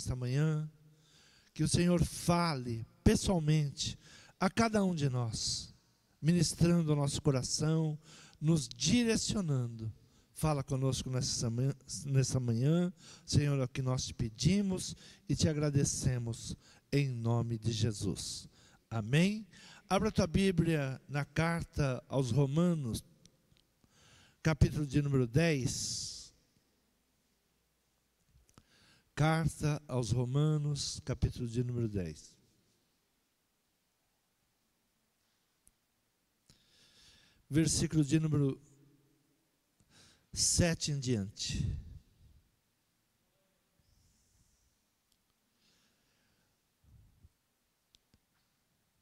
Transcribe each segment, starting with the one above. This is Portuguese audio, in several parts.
nesta manhã, que o Senhor fale pessoalmente a cada um de nós, ministrando o nosso coração, nos direcionando. Fala conosco nessa manhã, Senhor, é o que nós te pedimos e te agradecemos em nome de Jesus. Amém? Abra a tua Bíblia na carta aos Romanos, capítulo de número 10. Carta aos Romanos, capítulo de número 10. Versículo de número 7 em diante.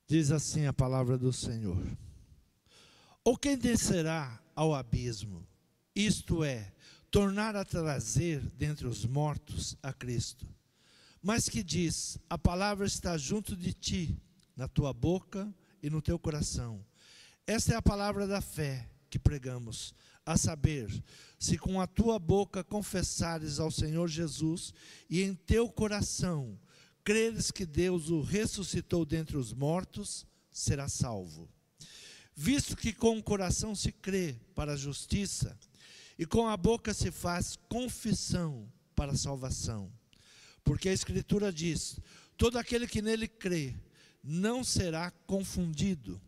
Diz assim a palavra do Senhor: ou quem descerá ao abismo, isto é, tornar a trazer dentre os mortos a Cristo, mas que diz, a palavra está junto de ti, na tua boca e no teu coração. Esta é a palavra da fé que pregamos, a saber, se com a tua boca confessares ao Senhor Jesus e em teu coração creres que Deus o ressuscitou dentre os mortos, será salvo. Visto que com o coração se crê para a justiça e com a boca se faz confissão para a salvação. Porque a Escritura diz, todo aquele que nele crê não será confundido.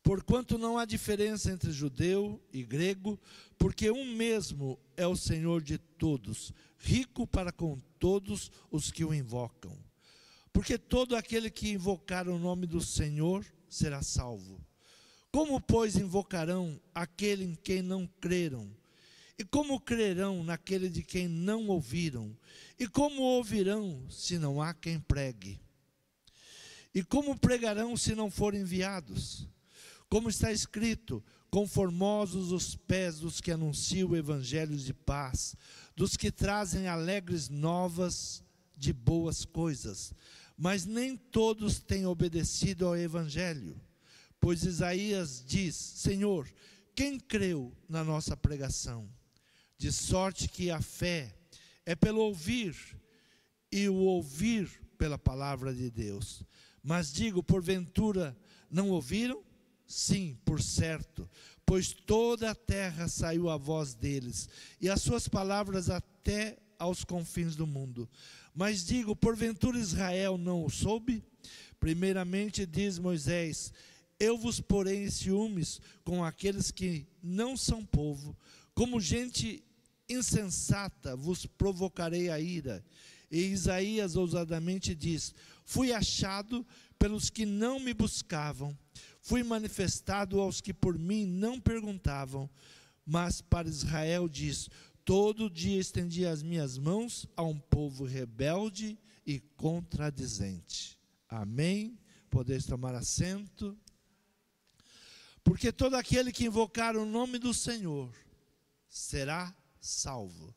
Porquanto não há diferença entre judeu e grego, porque um mesmo é o Senhor de todos, rico para com todos os que o invocam. Porque todo aquele que invocar o nome do Senhor será salvo. Como, pois, invocarão aquele em quem não creram? E como crerão naquele de quem não ouviram? E como ouvirão se não há quem pregue? E como pregarão se não forem enviados? Como está escrito, conformosos os pés dos que anunciam o evangelho de paz, dos que trazem alegres novas de boas coisas. Mas nem todos têm obedecido ao evangelho. Pois Isaías diz, Senhor, quem creu na nossa pregação? De sorte que a fé é pelo ouvir, e o ouvir pela palavra de Deus. Mas digo, porventura, não ouviram? Sim, por certo, pois toda a terra saiu a voz deles, e as suas palavras até aos confins do mundo. Mas digo, porventura Israel não o soube? Primeiramente diz Moisés, eu vos porei em ciúmes com aqueles que não são povo, como gente insensata vos provocarei a ira. E Isaías ousadamente diz, fui achado pelos que não me buscavam, fui manifestado aos que por mim não perguntavam, mas para Israel diz, todo dia estendi as minhas mãos a um povo rebelde e contradizente. Amém? Podeis tomar assento. Porque todo aquele que invocar o nome do Senhor será salvo.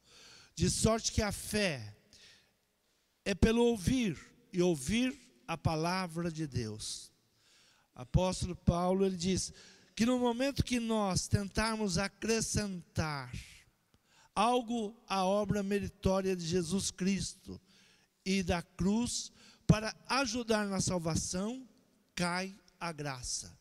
De sorte que a fé é pelo ouvir, e ouvir a palavra de Deus. Apóstolo Paulo, ele diz que no momento que nós tentarmos acrescentar algo à obra meritória de Jesus Cristo e da cruz para ajudar na salvação, cai a graça.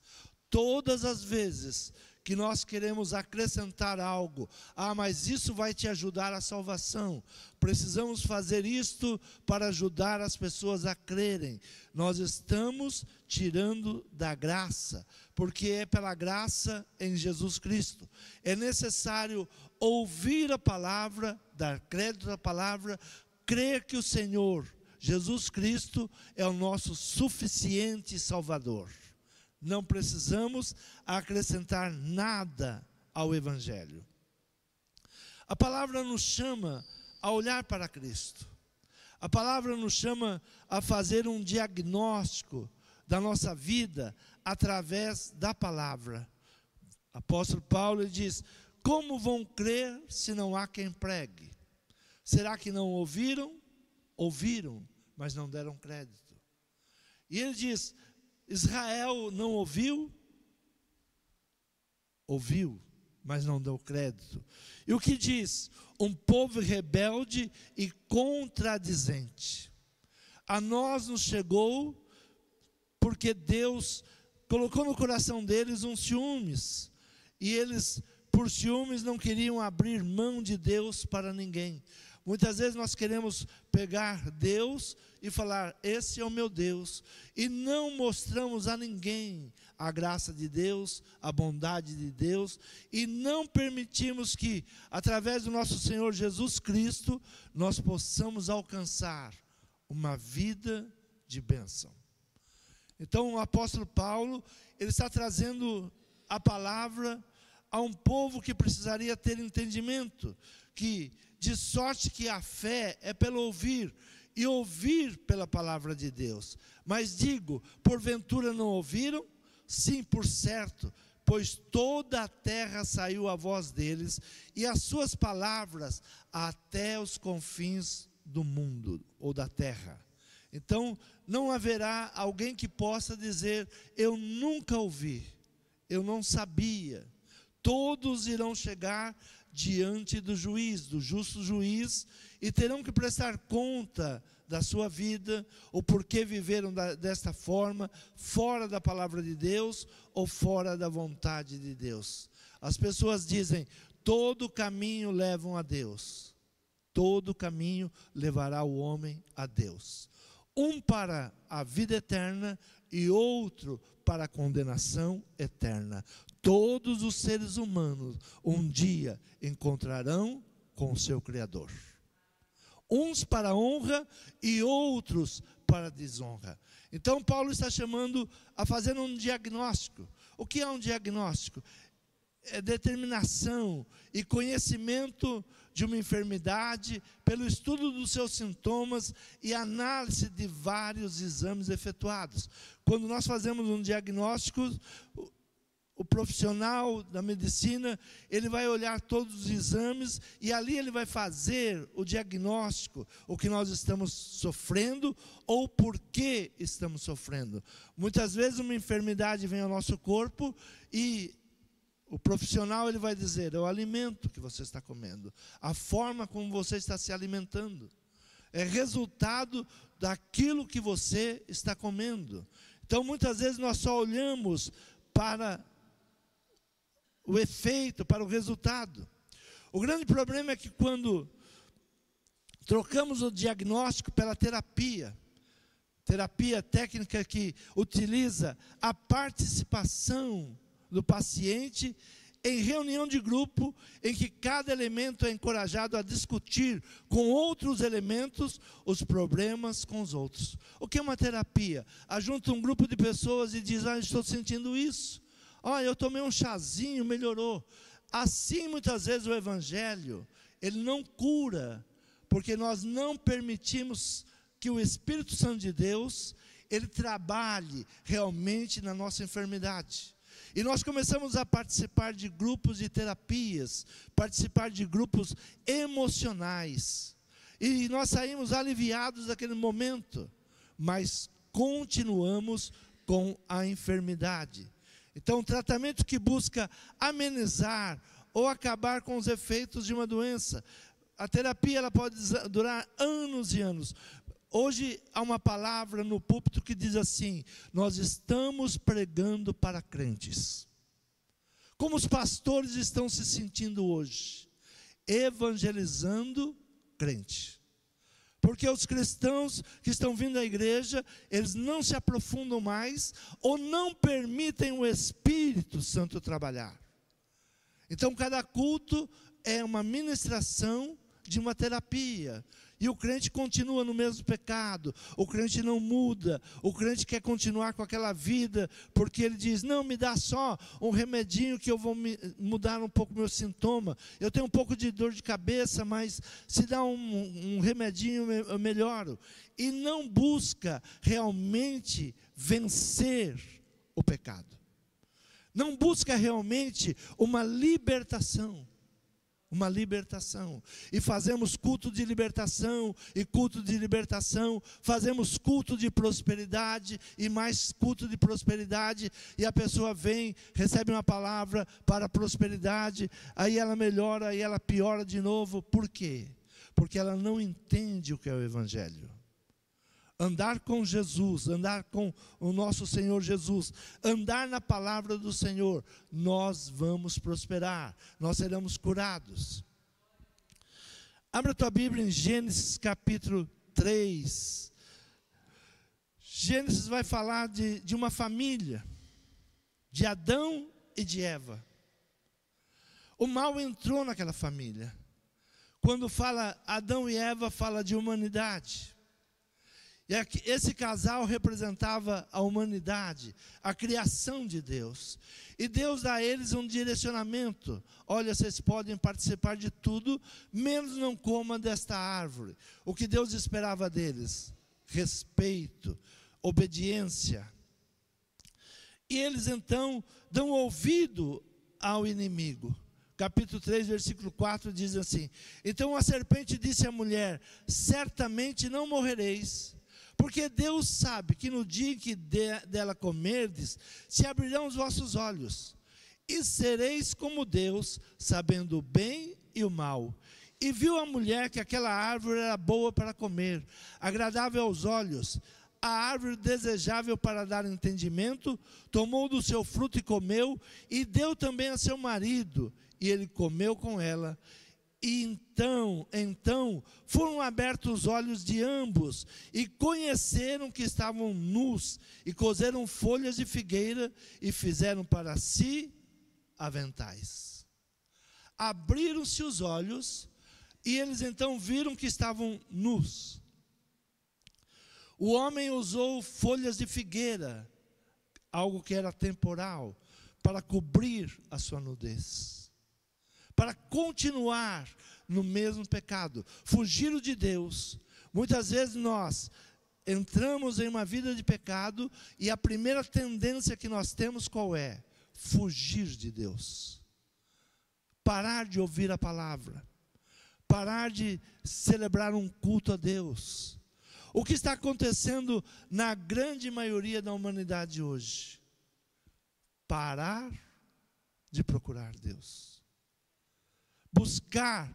Todas as vezes que nós queremos acrescentar algo, mas isso vai te ajudar à salvação, precisamos fazer isto para ajudar as pessoas a crerem, nós estamos tirando da graça, porque é pela graça em Jesus Cristo. É necessário ouvir a palavra, dar crédito à palavra, crer que o Senhor Jesus Cristo é o nosso suficiente Salvador. Não precisamos acrescentar nada ao Evangelho. A palavra nos chama a olhar para Cristo. A palavra nos chama a fazer um diagnóstico da nossa vida através da palavra. Apóstolo Paulo diz, como vão crer se não há quem pregue? Será que não ouviram? Ouviram, mas não deram crédito. E ele diz, Israel não ouviu? Ouviu, mas não deu crédito. E o que diz? Um povo rebelde e contradizente. A nós nos chegou porque Deus colocou no coração deles um ciúmes. E eles, por ciúmes, não queriam abrir mão de Deus para ninguém. Muitas vezes nós queremos pegar Deus e falar, esse é o meu Deus, e não mostramos a ninguém a graça de Deus, a bondade de Deus, e não permitimos que, através do nosso Senhor Jesus Cristo, nós possamos alcançar uma vida de bênção. Então o apóstolo Paulo, ele está trazendo a palavra a um povo que precisaria ter entendimento, que de sorte que a fé é pelo ouvir, e ouvir pela palavra de Deus. Mas digo, porventura não ouviram? Sim, por certo, pois toda a terra saiu a voz deles, e as suas palavras até os confins do mundo, ou da terra. Então, não haverá alguém que possa dizer, eu nunca ouvi, eu não sabia. Todos irão chegar diante do juiz, do justo juiz, e terão que prestar conta da sua vida, o porquê viveram desta forma, fora da palavra de Deus, ou fora da vontade de Deus. As pessoas dizem, todo caminho leva a Deus, todo caminho levará o homem a Deus. Um para a vida eterna e outro para a condenação eterna. Todos os seres humanos um dia encontrarão com o seu Criador. Uns para a honra e outros para a desonra. Então Paulo está chamando a fazer um diagnóstico. O que é um diagnóstico? É determinação e conhecimento de uma enfermidade pelo estudo dos seus sintomas e análise de vários exames efetuados. Quando nós fazemos um diagnóstico, o profissional da medicina, ele vai olhar todos os exames e ali ele vai fazer o diagnóstico, o que nós estamos sofrendo ou por que estamos sofrendo. Muitas vezes uma enfermidade vem ao nosso corpo e o profissional ele vai dizer, é o alimento que você está comendo, a forma como você está se alimentando, é resultado daquilo que você está comendo. Então muitas vezes nós só olhamos para o efeito, para o resultado. O grande problema é que quando trocamos o diagnóstico pela terapia técnica que utiliza a participação do paciente em reunião de grupo, em que cada elemento é encorajado a discutir com outros elementos os problemas com os outros. O que é uma terapia? Ajunta um grupo de pessoas e diz, estou sentindo isso. Eu tomei um chazinho, melhorou. Assim, muitas vezes, o Evangelho, ele não cura, porque nós não permitimos que o Espírito Santo de Deus, ele trabalhe realmente na nossa enfermidade. E nós começamos a participar de grupos de terapias, participar de grupos emocionais. E nós saímos aliviados daquele momento, mas continuamos com a enfermidade. Então, um tratamento que busca amenizar ou acabar com os efeitos de uma doença. A terapia ela pode durar anos e anos. Hoje há uma palavra no púlpito que diz assim, nós estamos pregando para crentes. Como os pastores estão se sentindo hoje? Evangelizando crente. Porque os cristãos que estão vindo à igreja, eles não se aprofundam mais, ou não permitem o Espírito Santo trabalhar. Então cada culto é uma ministração de uma terapia. E o crente continua no mesmo pecado, o crente não muda, o crente quer continuar com aquela vida, porque ele diz, não, me dá só um remedinho que eu vou mudar um pouco o meu sintoma, eu tenho um pouco de dor de cabeça, mas se dá um remedinho eu melhoro. E não busca realmente vencer o pecado, não busca realmente uma libertação. uma libertação. E fazemos culto de libertação, e culto de libertação, fazemos culto de prosperidade, e mais culto de prosperidade, e a pessoa vem, recebe uma palavra para prosperidade, aí ela melhora, aí ela piora de novo. Por quê? Porque ela não entende o que é o Evangelho. Andar com Jesus, andar com o nosso Senhor Jesus, andar na palavra do Senhor, nós vamos prosperar, nós seremos curados. Abra a tua Bíblia em Gênesis capítulo 3. Gênesis vai falar de uma família, de Adão e de Eva. O mal entrou naquela família. Quando fala Adão e Eva, fala de humanidade. E esse casal representava a humanidade, a criação de Deus. E Deus dá a eles um direcionamento. Olha, vocês podem participar de tudo, menos não coma desta árvore. O que Deus esperava deles? Respeito, obediência. E eles então dão ouvido ao inimigo. Capítulo 3, versículo 4 diz assim: então a serpente disse à mulher: certamente não morrereis. Porque Deus sabe que no dia em que dela comerdes, se abrirão os vossos olhos, e sereis como Deus, sabendo o bem e o mal. E viu a mulher que aquela árvore era boa para comer, agradável aos olhos, a árvore desejável para dar entendimento, tomou do seu fruto e comeu, e deu também a seu marido, e ele comeu com ela. E então foram abertos os olhos de ambos, e conheceram que estavam nus, e coseram folhas de figueira, e fizeram para si aventais. Abriram-se os olhos, e eles então viram que estavam nus. O homem usou folhas de figueira, algo que era temporal, para cobrir a sua nudez, para continuar no mesmo pecado, fugiram de Deus. Muitas vezes nós entramos em uma vida de pecado, e a primeira tendência que nós temos qual é? Fugir de Deus, parar de ouvir a palavra, parar de celebrar um culto a Deus. O que está acontecendo na grande maioria da humanidade hoje? Parar de procurar Deus, buscar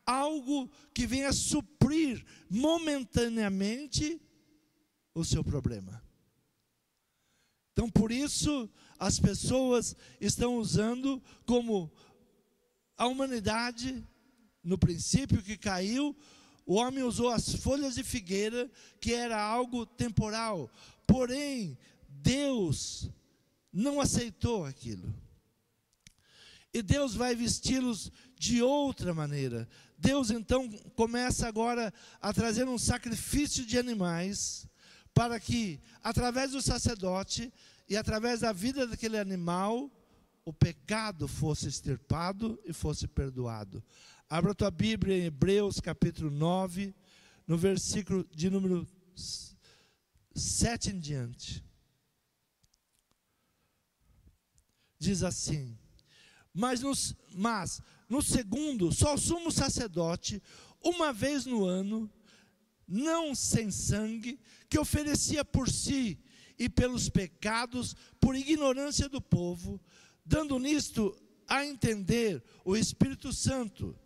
algo que venha suprir momentaneamente o seu problema. Então, por isso, as pessoas estão usando como a humanidade, no princípio que caiu, o homem usou as folhas de figueira, que era algo temporal. Porém, Deus não aceitou aquilo. E Deus vai vesti-los de outra maneira. Deus então começa agora a trazer um sacrifício de animais, para que, através do sacerdote e através da vida daquele animal, o pecado fosse extirpado e fosse perdoado. Abra a tua Bíblia em Hebreus capítulo 9, no versículo de número 7 em diante. Diz assim: Mas no segundo, só o sumo sacerdote, uma vez no ano, não sem sangue, que oferecia por si e pelos pecados, por ignorância do povo, dando nisto a entender o Espírito Santo,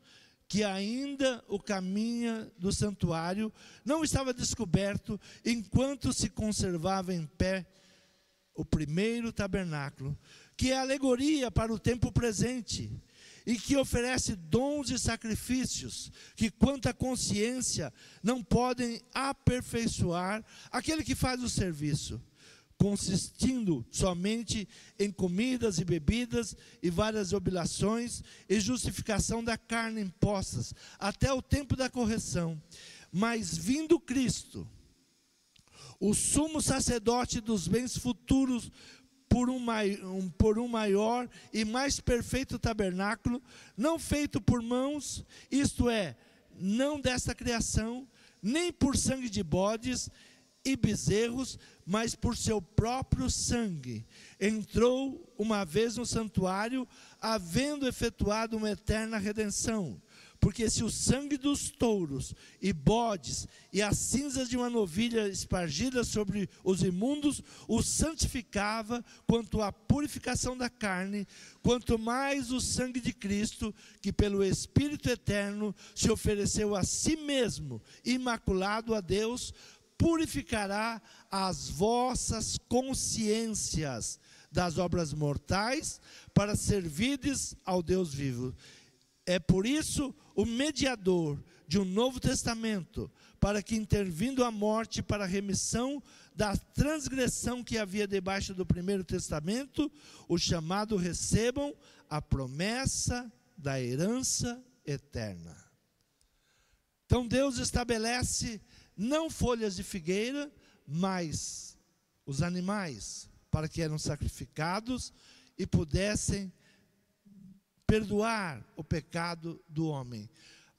que ainda o caminho do santuário não estava descoberto, enquanto se conservava em pé o primeiro tabernáculo, que é alegoria para o tempo presente, e que oferece dons e sacrifícios, que quanto à consciência não podem aperfeiçoar aquele que faz o serviço, consistindo somente em comidas e bebidas e várias oblações e justificação da carne impostas, até o tempo da correção. Mas vindo Cristo, o sumo sacerdote dos bens futuros, por um maior e mais perfeito tabernáculo, não feito por mãos, isto é, não desta criação, nem por sangue de bodes, e bezerros, mas por seu próprio sangue. Entrou uma vez no santuário, havendo efetuado uma eterna redenção. Porque se o sangue dos touros e bodes e as cinzas de uma novilha espargidas sobre os imundos os santificava quanto à purificação da carne, quanto mais o sangue de Cristo, que pelo Espírito eterno se ofereceu a si mesmo, imaculado a Deus, purificará as vossas consciências das obras mortais, para servirdes ao Deus vivo. É por isso o mediador de um novo testamento, para que, intervindo a morte para a remissão da transgressão que havia debaixo do primeiro testamento, os chamados recebam a promessa da herança eterna. Então Deus estabelece não folhas de figueira, mas os animais, para que eram sacrificados e pudessem perdoar o pecado do homem.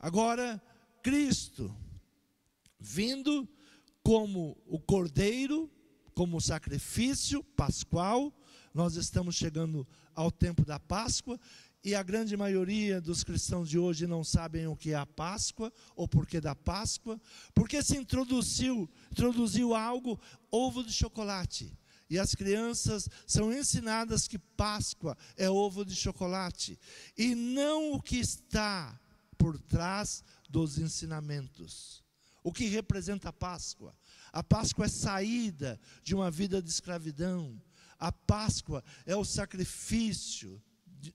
Agora, Cristo, vindo como o Cordeiro, como o sacrifício pascual, nós estamos chegando ao tempo da Páscoa, e a grande maioria dos cristãos de hoje não sabem o que é a Páscoa, ou porquê da Páscoa, porque se introduziu algo, ovo de chocolate. E as crianças são ensinadas que Páscoa é ovo de chocolate, e não o que está por trás dos ensinamentos. O que representa a Páscoa? A Páscoa é saída de uma vida de escravidão. A Páscoa é o sacrifício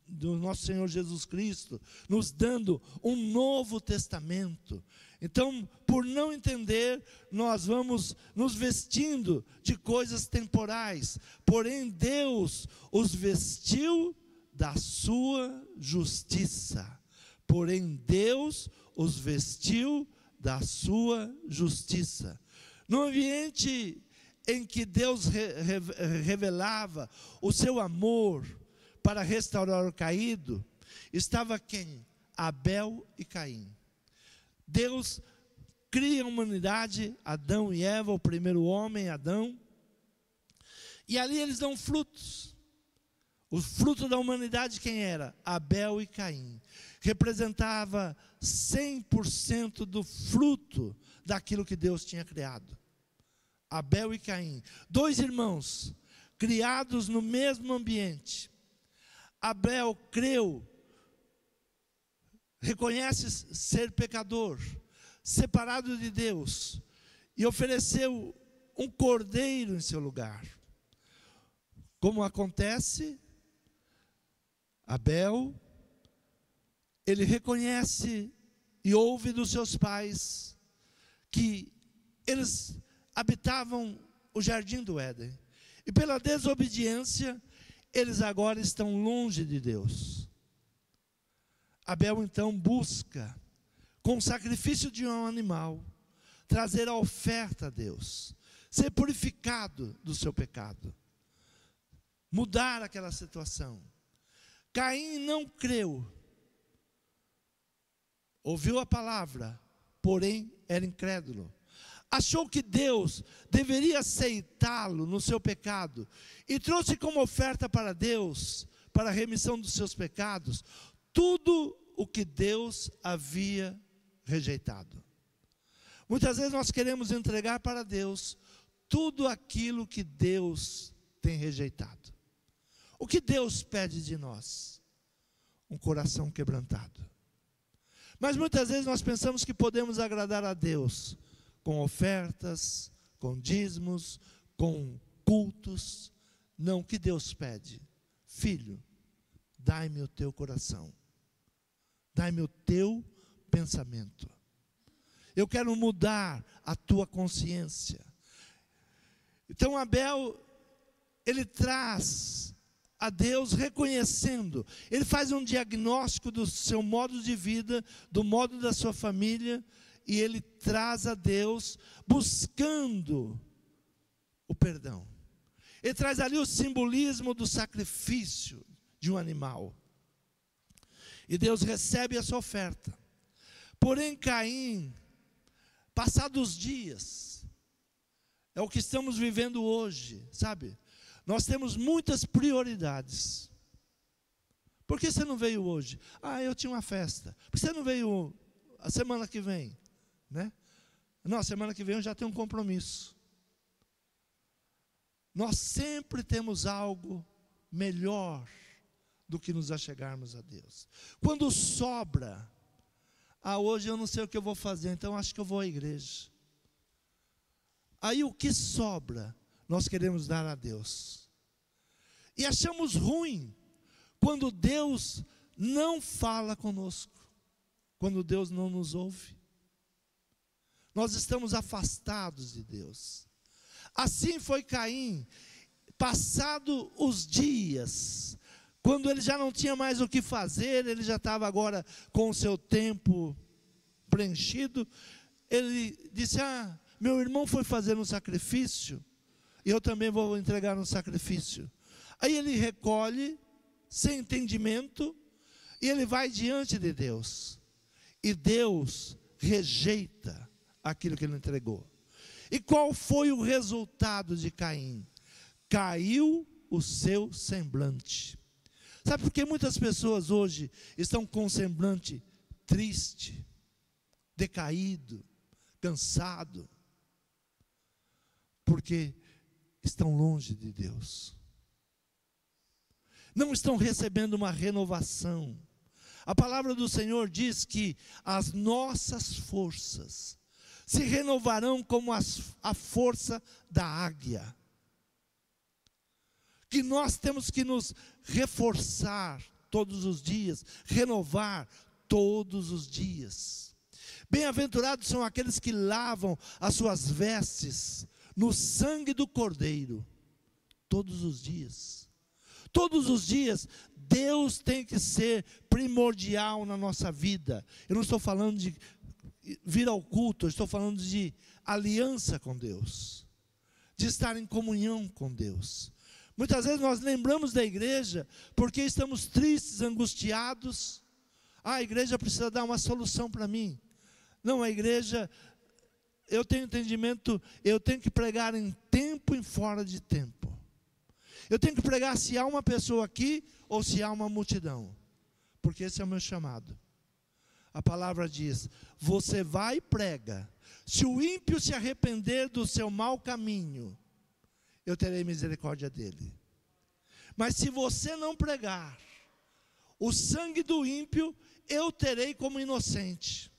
do nosso Senhor Jesus Cristo, nos dando um novo testamento. Então, por não entender, nós vamos nos vestindo de coisas temporais, porém Deus os vestiu da sua justiça. Porém Deus os vestiu da sua justiça. No ambiente em que Deus revelava o seu amor para restaurar o caído, estava quem? Abel e Caim. Deus cria a humanidade, Adão e Eva, o primeiro homem, Adão, e ali eles dão frutos. O fruto da humanidade quem era? Abel e Caim. Representava 100% do fruto daquilo que Deus tinha criado. Abel e Caim, dois irmãos, criados no mesmo ambiente. Abel creu, reconhece ser pecador, separado de Deus, e ofereceu um cordeiro em seu lugar. Como acontece, Abel, ele reconhece e ouve dos seus pais que eles habitavam o jardim do Éden, e pela desobediência, eles agora estão longe de Deus. Abel então busca, com o sacrifício de um animal, trazer a oferta a Deus, ser purificado do seu pecado, mudar aquela situação. Caim não creu, ouviu a palavra, porém era incrédulo. Achou que Deus deveria aceitá-lo no seu pecado, e trouxe como oferta para Deus, para a remissão dos seus pecados, tudo o que Deus havia rejeitado. Muitas vezes nós queremos entregar para Deus tudo aquilo que Deus tem rejeitado. O que Deus pede de nós? Um coração quebrantado. Mas muitas vezes nós pensamos que podemos agradar a Deus com ofertas, com dízimos, com cultos. Não, o que Deus pede? Filho, dai-me o teu coração, dai-me o teu pensamento. Eu quero mudar a tua consciência. Então Abel, ele traz a Deus reconhecendo, ele faz um diagnóstico do seu modo de vida, do modo da sua família, e ele traz a Deus buscando o perdão. Ele traz ali o simbolismo do sacrifício de um animal. E Deus recebe essa oferta. Porém Caim, passados dias, É o que estamos vivendo hoje, sabe? Nós temos muitas prioridades. Por que você não veio hoje? Ah, eu tinha uma festa. Por que você não veio a semana que vem? Né? Não, semana que vem eu já tenho um compromisso. Nós sempre temos algo melhor do que nos achegarmos a Deus. Quando sobra, hoje eu não sei o que eu vou fazer, então acho que eu vou à igreja. Aí o que sobra, nós queremos dar a Deus. E achamos ruim quando Deus não fala conosco, quando Deus não nos ouve. Nós estamos afastados de Deus. Assim foi Caim, passado os dias, quando ele já não tinha mais o que fazer, ele já estava agora com o seu tempo preenchido, ele disse, meu irmão foi fazer um sacrifício, e eu também vou entregar um sacrifício. Aí ele recolhe, sem entendimento, e ele vai diante de Deus, e Deus rejeita aquilo que ele entregou. E qual foi o resultado de Caim? Caiu o seu semblante. Sabe por que muitas pessoas hoje estão com um semblante triste, decaído, cansado? Porque estão longe de Deus. Não estão recebendo uma renovação. A palavra do Senhor diz que as nossas forças se renovarão como a força da águia. Que nós temos que nos reforçar todos os dias, renovar todos os dias. Bem-aventurados são aqueles que lavam as suas vestes no sangue do Cordeiro, todos os dias. Todos os dias, Deus tem que ser primordial na nossa vida. Eu não estou falando de vir ao culto, eu estou falando de aliança com Deus, de estar em comunhão com Deus. Muitas vezes nós lembramos da igreja porque estamos tristes, angustiados. A igreja precisa dar uma solução para mim. Não, a igreja, eu tenho entendimento, eu tenho que pregar em tempo e fora de tempo. Eu tenho que pregar se há uma pessoa aqui ou se há uma multidão, porque esse é o meu chamado. A palavra diz, você vai e prega. Se o ímpio se arrepender do seu mau caminho, eu terei misericórdia dele. Mas se você não pregar, o sangue do ímpio eu terei como inocente.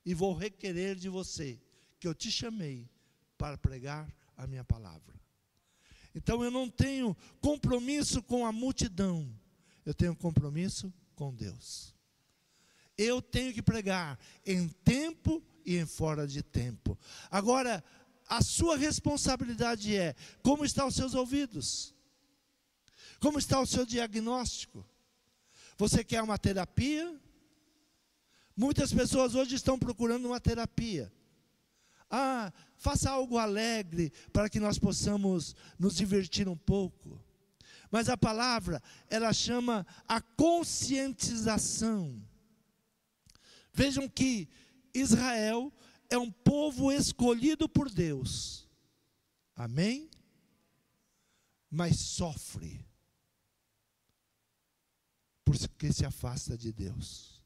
E vou requerer de você, que eu te chamei para pregar a minha palavra. Então eu não tenho compromisso com a multidão, eu tenho compromisso com Deus. Eu tenho que pregar em tempo e em fora de tempo. Agora, a sua responsabilidade é, como estão os seus ouvidos? Como está o seu diagnóstico? Você quer uma terapia? Muitas pessoas hoje estão procurando uma terapia. Faça algo alegre para que nós possamos nos divertir um pouco. Mas a palavra, ela chama a conscientização. Vejam que Israel é um povo escolhido por Deus. Amém? Mas sofre porque se afasta de Deus.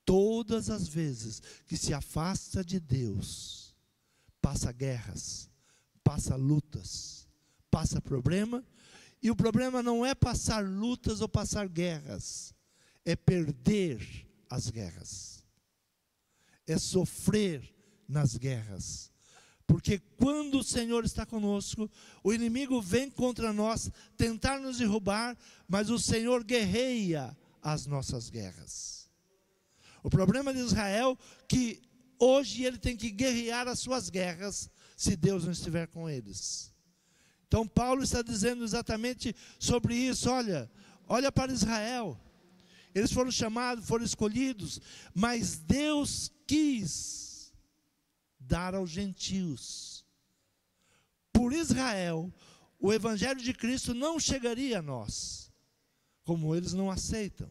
Todas as vezes que se afasta de Deus, passa guerras, passa lutas, passa problema. E o problema não é passar lutas ou passar guerras, é perder as guerras, é sofrer nas guerras. Porque quando o Senhor está conosco, o inimigo vem contra nós tentar nos derrubar, mas o Senhor guerreia as nossas guerras. O problema de Israel é que hoje ele tem que guerrear as suas guerras se Deus não estiver com eles. Então Paulo está dizendo exatamente sobre isso. Olha para Israel. Eles foram chamados, foram escolhidos, mas Deus quis dar aos gentios. Por Israel, o evangelho de Cristo não chegaria a nós, como eles não aceitam.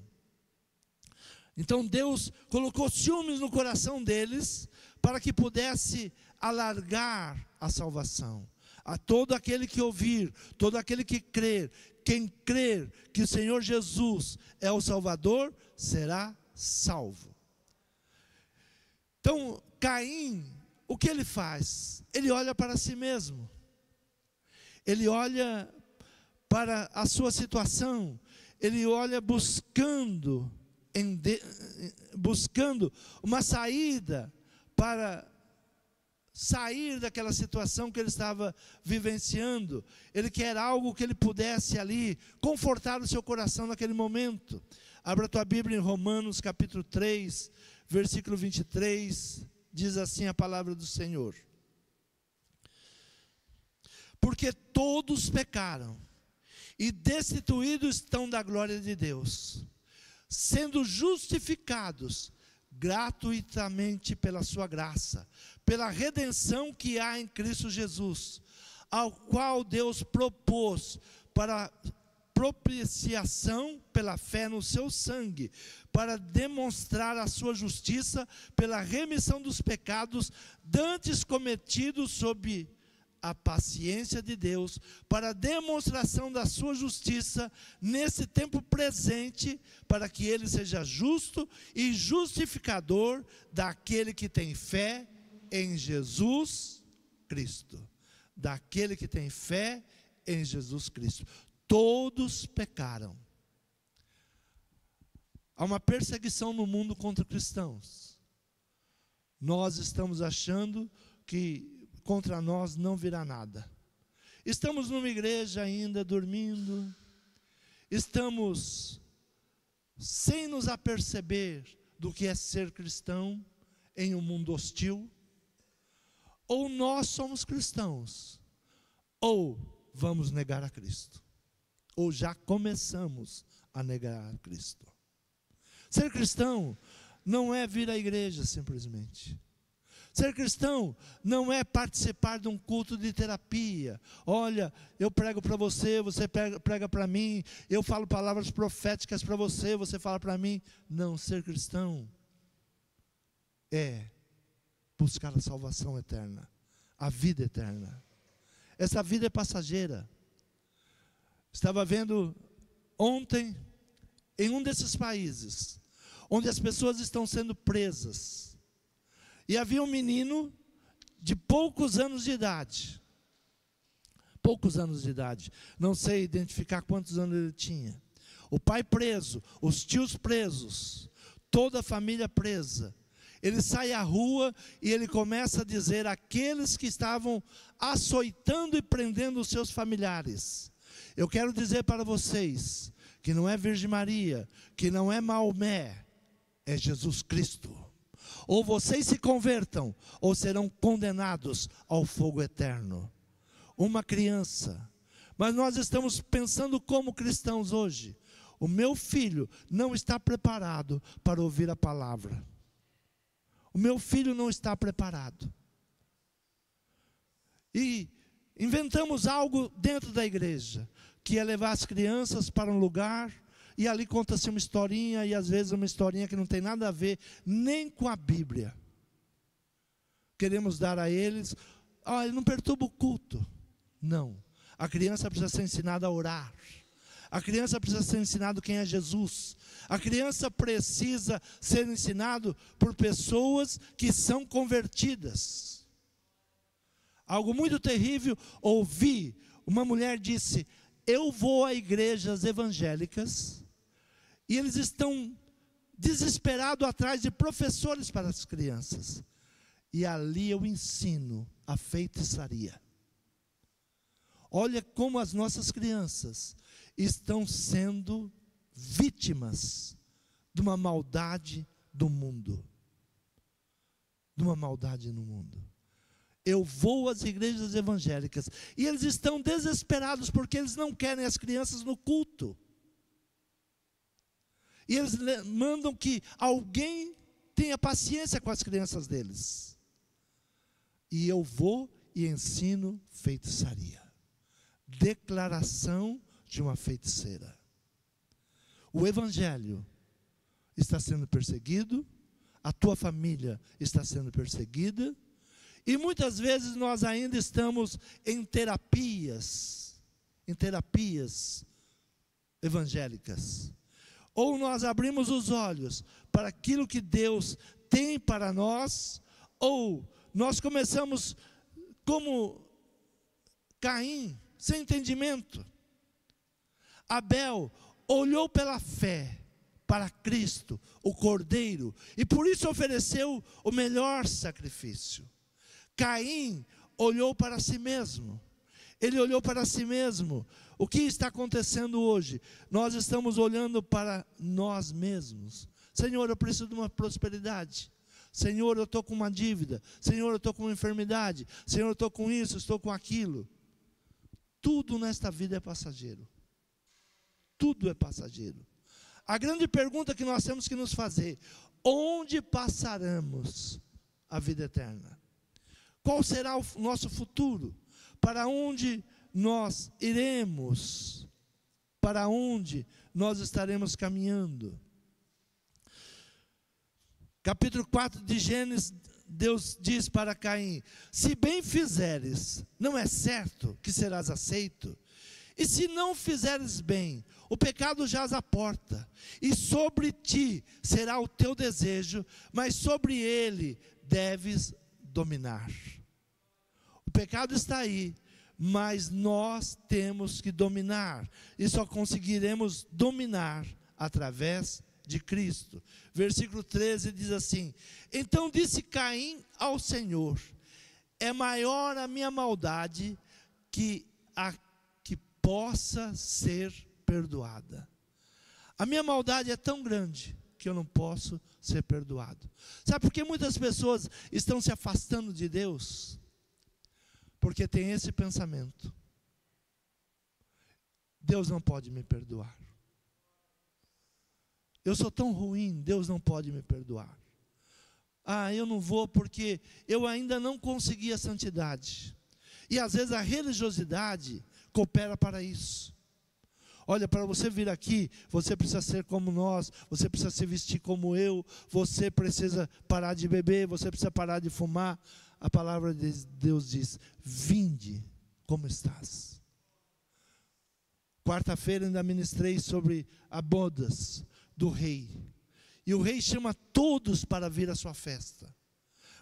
Então Deus colocou ciúmes no coração deles, para que pudesse alargar a salvação. A todo aquele que ouvir, todo aquele que crer, quem crer que o Senhor Jesus é o Salvador, será salvo. Então, Caim, o que ele faz? Ele olha para si mesmo. Ele olha para a sua situação. Ele olha buscando uma saída para sair daquela situação que ele estava vivenciando. Ele quer algo que ele pudesse ali confortar o seu coração naquele momento. Abra a tua Bíblia em Romanos capítulo 3, versículo 23, diz assim a palavra do Senhor: porque todos pecaram e destituídos estão da glória de Deus, sendo justificados gratuitamente pela sua graça, pela redenção que há em Cristo Jesus, ao qual Deus propôs para propiciação pela fé no seu sangue, para demonstrar a sua justiça pela remissão dos pecados dantes cometidos sob a paciência de Deus, para a demonstração da sua justiça nesse tempo presente, para que ele seja justo e justificador daquele que tem fé em Jesus Cristo. Daquele que tem fé em Jesus Cristo. Todos pecaram. Há uma perseguição no mundo contra cristãos. Nós estamos achando que contra nós não virá nada. Estamos numa igreja ainda dormindo. Estamos sem nos aperceber do que é ser cristão em um mundo hostil. Ou nós somos cristãos, ou vamos negar a Cristo. Ou já começamos a negar a Cristo. Ser cristão não é vir à igreja simplesmente. Ser cristão não é participar de um culto de terapia. Olha, eu prego para você, você prega para mim, eu falo palavras proféticas para você, você fala para mim. Não, ser cristão é buscar a salvação eterna, a vida eterna. Essa vida é passageira. Estava vendo ontem, em um desses países, onde as pessoas estão sendo presas, e havia um menino de poucos anos de idade, não sei identificar quantos anos ele tinha, o pai preso, os tios presos, toda a família presa. Ele sai à rua e ele começa a dizer àqueles que estavam açoitando e prendendo os seus familiares: eu quero dizer para vocês que não é Virgem Maria, que não é Maomé, é Jesus Cristo. Ou vocês se convertam, ou serão condenados ao fogo eterno. Uma criança. Mas nós estamos pensando como cristãos hoje. O meu filho não está preparado para ouvir a palavra. O meu filho não está preparado. E inventamos algo dentro da igreja, que é levar as crianças para um lugar, e ali conta-se uma historinha, e às vezes uma historinha que não tem nada a ver nem com a Bíblia. Queremos dar a eles, ele não perturba o culto. Não, a criança precisa ser ensinada a orar. A criança precisa ser ensinada quem é Jesus. A criança precisa ser ensinada por pessoas que são convertidas. Algo muito terrível, ouvi, uma mulher disse: eu vou a igrejas evangélicas, e eles estão desesperados atrás de professores para as crianças. E ali eu ensino a feitiçaria. Olha como as nossas crianças estão sendo vítimas de uma maldade do mundo. De uma maldade no mundo. Eu vou às igrejas evangélicas e eles estão desesperados porque eles não querem as crianças no culto. E eles mandam que alguém tenha paciência com as crianças deles. E eu vou e ensino feitiçaria. Declaração de uma feiticeira. O evangelho está sendo perseguido, a tua família está sendo perseguida, E muitas vezes nós ainda estamos em terapias evangélicas. Ou nós abrimos os olhos para aquilo que Deus tem para nós, ou nós começamos como Caim, sem entendimento. Abel olhou pela fé para Cristo, o Cordeiro, e por isso ofereceu o melhor sacrifício. Caim olhou para si mesmo. Ele olhou para si mesmo. O que está acontecendo hoje? Nós estamos olhando para nós mesmos. Senhor, eu preciso de uma prosperidade. Senhor, eu estou com uma dívida. Senhor, eu estou com uma enfermidade. Senhor, eu estou com isso, estou com aquilo. Tudo nesta vida é passageiro. Tudo é passageiro. A grande pergunta que nós temos que nos fazer: onde passaremos a vida eterna? Qual será o nosso futuro? Para onde nós iremos? Para onde nós estaremos caminhando? Capítulo 4 de Gênesis, Deus diz para Caim: se bem fizeres, não é certo que serás aceito? E se não fizeres bem, o pecado jaz à porta, e sobre ti será o teu desejo, mas sobre ele deves dominar. O pecado está aí, mas nós temos que dominar, e só conseguiremos dominar através de Cristo. Versículo 13 diz assim: então disse Caim ao Senhor: é maior a minha maldade que a que possa ser perdoada. A minha maldade é tão grande que eu não posso ser perdoado. Sabe por que muitas pessoas estão se afastando de Deus? Porque tem esse pensamento: Deus não pode me perdoar. Eu sou tão ruim, Deus não pode me perdoar. Eu não vou porque eu ainda não consegui a santidade. E às vezes a religiosidade coopera para isso. Olha, para você vir aqui, você precisa ser como nós, você precisa se vestir como eu, você precisa parar de beber, você precisa parar de fumar. A palavra de Deus diz: vinde como estás. Quarta-feira ainda ministrei sobre as bodas do rei. E o rei chama todos para vir à sua festa.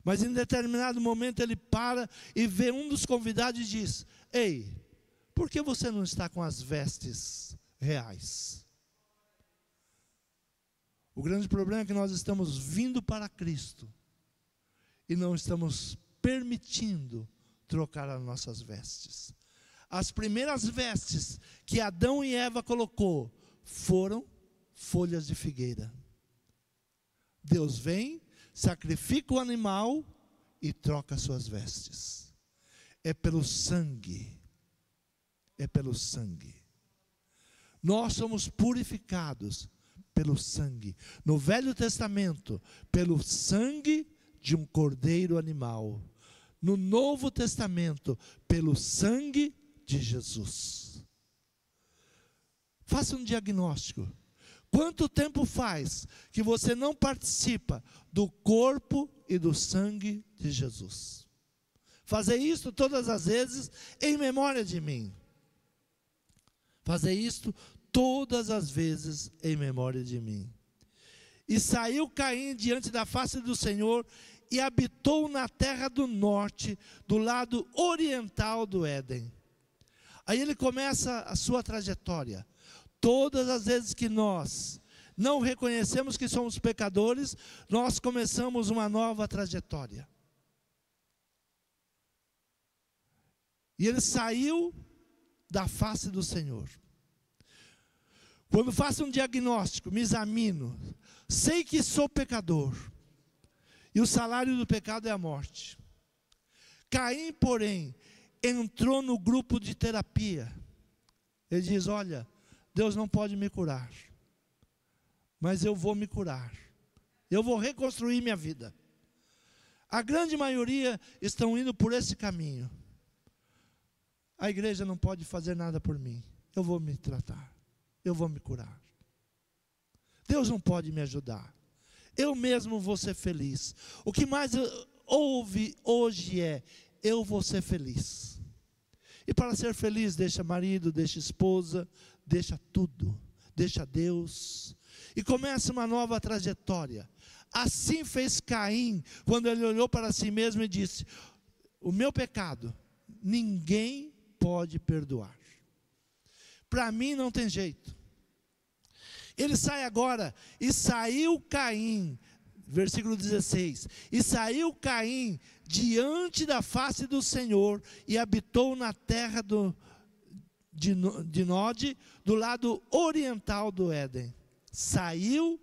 Mas em determinado momento ele para e vê um dos convidados e diz: ei, por que você não está com as vestes reais? O grande problema é que nós estamos vindo para Cristo e não estamos permitindo trocar as nossas vestes. As primeiras vestes que Adão e Eva colocou foram folhas de figueira. Deus vem, sacrifica o animal e troca suas vestes. É pelo sangue. É pelo sangue. Nós somos purificados pelo sangue. No Velho Testamento, pelo sangue de um cordeiro animal. No Novo Testamento, pelo sangue de Jesus. Faça um diagnóstico. Quanto tempo faz que você não participa do corpo e do sangue de Jesus? Fazer isso todas as vezes em memória de mim. Fazer isto todas as vezes em memória de mim. E saiu Caim diante da face do Senhor e habitou na terra do norte, do lado oriental do Éden. Aí ele começa a sua trajetória. Todas as vezes que nós não reconhecemos que somos pecadores, nós começamos uma nova trajetória. E ele saiu da face do Senhor. Quando faço um diagnóstico, me examino, sei que sou pecador, e o salário do pecado é a morte. Caim, porém, entrou no grupo de terapia. Ele diz: olha, Deus não pode me curar, mas eu vou me curar. Eu vou reconstruir minha vida. A grande maioria estão indo por esse caminho. A igreja não pode fazer nada por mim. Eu vou me tratar. Eu vou me curar. Deus não pode me ajudar. Eu mesmo vou ser feliz. O que mais ouve hoje é: eu vou ser feliz. E para ser feliz, deixa marido, deixa esposa, deixa tudo, deixa Deus, e começa uma nova trajetória. Assim fez Caim, quando ele olhou para si mesmo e disse: o meu pecado, ninguém pode perdoar. Para mim não tem jeito. Ele sai agora, e saiu Caim, versículo 16, e saiu Caim diante da face do Senhor, e habitou na terra de Nod, do lado oriental do Éden. Saiu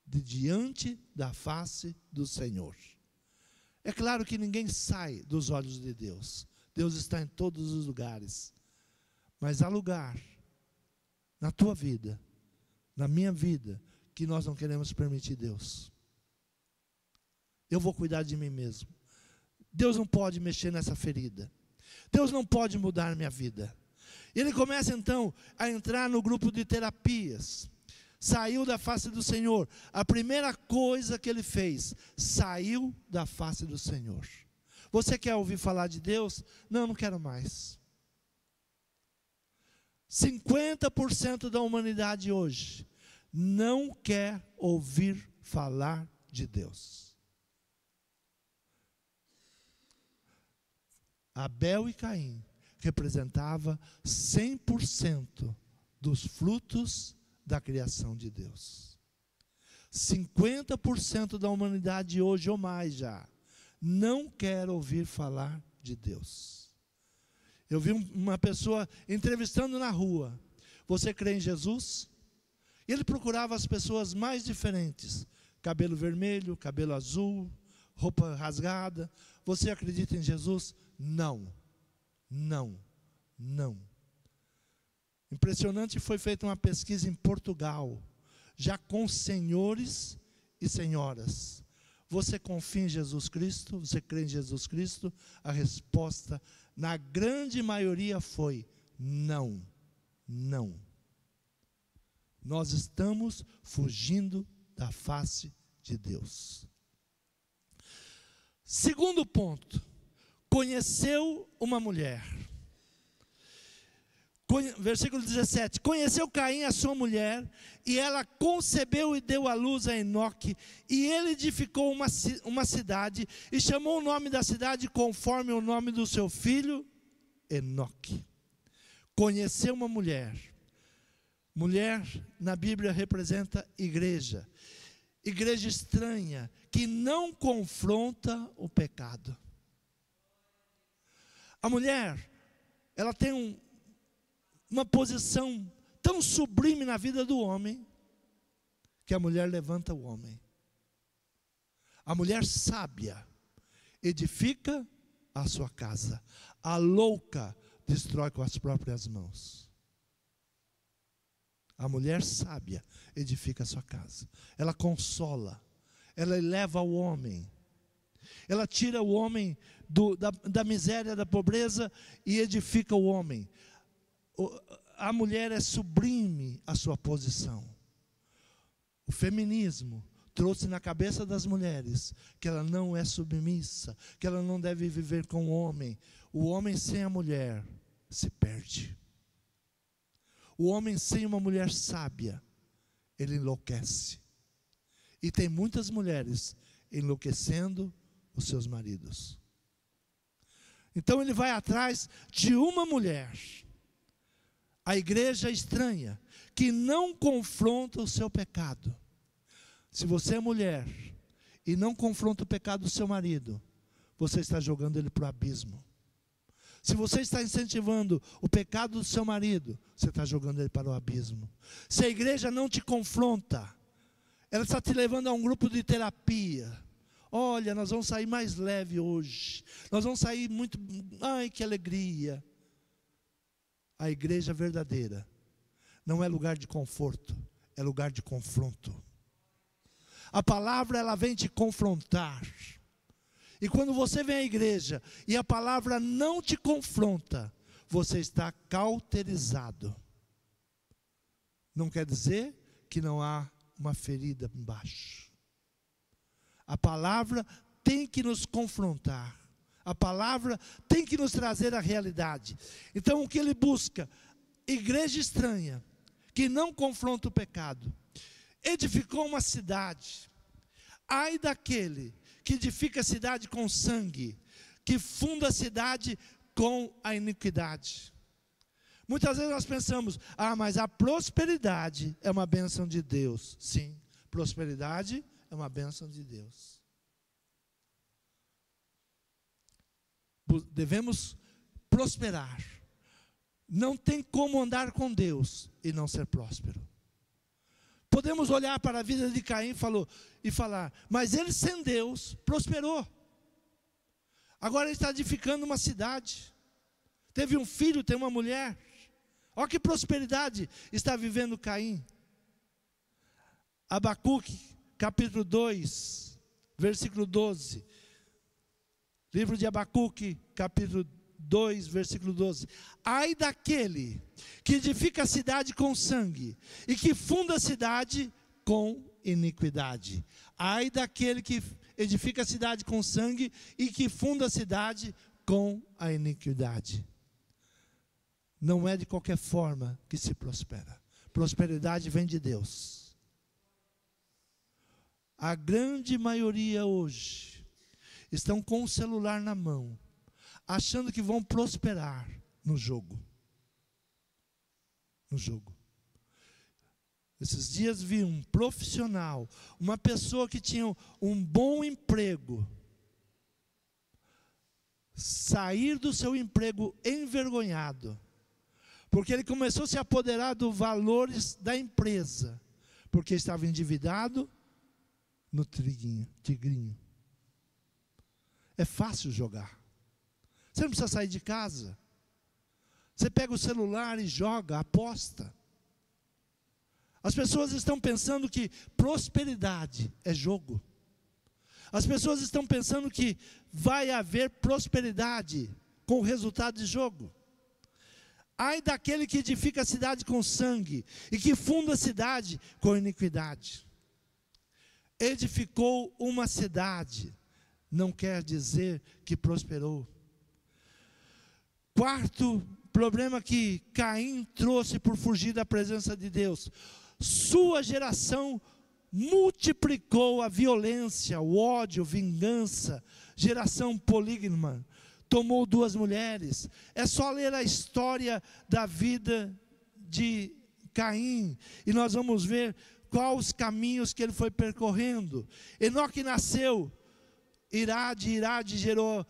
de diante da face do Senhor. É claro que ninguém sai dos olhos de Deus. Deus está em todos os lugares. Mas há lugar na tua vida, na minha vida, que nós não queremos permitir Deus. Eu vou cuidar de mim mesmo. Deus não pode mexer nessa ferida. Deus não pode mudar minha vida. E ele começa então a entrar no grupo de terapias. Saiu da face do Senhor. A primeira coisa que ele fez, saiu da face do Senhor. Você quer ouvir falar de Deus? Não, não quero mais. 50% da humanidade hoje não quer ouvir falar de Deus. Abel e Caim representavam 100% dos frutos da criação de Deus. 50% da humanidade hoje ou mais já não quer ouvir falar de Deus. Eu vi uma pessoa entrevistando na rua: você crê em Jesus? E ele procurava as pessoas mais diferentes: cabelo vermelho, cabelo azul, roupa rasgada. Você acredita em Jesus? Não, não, não. Impressionante, foi feita uma pesquisa em Portugal, já com senhores e senhoras. Você confia em Jesus Cristo? Você crê em Jesus Cristo? A resposta, na grande maioria, foi não, não. Nós estamos fugindo da face de Deus. Segundo ponto, conheceu uma mulher. Versículo 17, conheceu Caim a sua mulher, e ela concebeu e deu à luz a Enoque, e ele edificou uma cidade, e chamou o nome da cidade conforme o nome do seu filho, Enoque. Conheceu uma mulher. Mulher, na Bíblia, representa igreja. Igreja estranha, que não confronta o pecado. A mulher, ela tem uma posição tão sublime na vida do homem, que a mulher levanta o homem. A mulher sábia edifica a sua casa. A louca destrói com as próprias mãos. A mulher sábia edifica a sua casa. Ela consola, ela eleva o homem. Ela tira o homem da miséria, da pobreza, e edifica o homem. A mulher é sublime a sua posição. O feminismo trouxe na cabeça das mulheres que ela não é submissa, que ela não deve viver com o homem. O homem sem a mulher se perde. O homem sem uma mulher sábia, ele enlouquece. E tem muitas mulheres enlouquecendo os seus maridos. Então ele vai atrás de uma mulher. A igreja estranha, que não confronta o seu pecado. Se você é mulher e não confronta o pecado do seu marido, você está jogando ele para o abismo. Se você está incentivando o pecado do seu marido, você está jogando ele para o abismo. Se a igreja não te confronta, ela está te levando a um grupo de terapia. Olha, nós vamos sair mais leve hoje. Nós vamos sair muito... Ai, que alegria. A igreja verdadeira não é lugar de conforto, é lugar de confronto. A palavra, ela vem te confrontar. E quando você vem à igreja e a palavra não te confronta, você está cauterizado. Não quer dizer que não há uma ferida embaixo. A palavra tem que nos confrontar. A palavra tem que nos trazer a realidade. Então, o que ele busca? Igreja estranha, que não confronta o pecado. Edificou uma cidade. Ai daquele que edifica a cidade com sangue, que funda a cidade com a iniquidade. Muitas vezes nós pensamos, mas a prosperidade é uma bênção de Deus. Sim, prosperidade é uma bênção de Deus. Devemos prosperar. Não tem como andar com Deus e não ser próspero. Podemos olhar para a vida de Caim e falar, mas ele sem Deus prosperou. Agora ele está edificando uma cidade. Teve um filho, tem uma mulher. Olha que prosperidade está vivendo Caim. Abacuque, capítulo 2, versículo 12. Livro de Abacuque, capítulo 2, versículo 12. Ai daquele que edifica a cidade com sangue e que funda a cidade com iniquidade. Ai daquele que edifica a cidade com sangue e que funda a cidade com a iniquidade. Não é de qualquer forma que se prospera. Prosperidade vem de Deus. A grande maioria hoje estão com o celular na mão, achando que vão prosperar no jogo. No jogo. Esses dias vi um profissional, uma pessoa que tinha um bom emprego, sair do seu emprego envergonhado, porque ele começou a se apoderar dos valores da empresa, porque estava endividado no tigrinho. É fácil jogar. Você não precisa sair de casa. Você pega o celular e joga, aposta. As pessoas estão pensando que prosperidade é jogo. As pessoas estão pensando que vai haver prosperidade com o resultado de jogo. Ai daquele que edifica a cidade com sangue e que funda a cidade com iniquidade. Edificou uma cidade, não quer dizer que prosperou. Quarto problema que Caim trouxe por fugir da presença de Deus. Sua geração multiplicou a violência, o ódio, vingança. Geração polígama. Tomou 2 mulheres. É só ler a história da vida de Caim e nós vamos ver quais os caminhos que ele foi percorrendo. Enoque nasceu, Irade gerou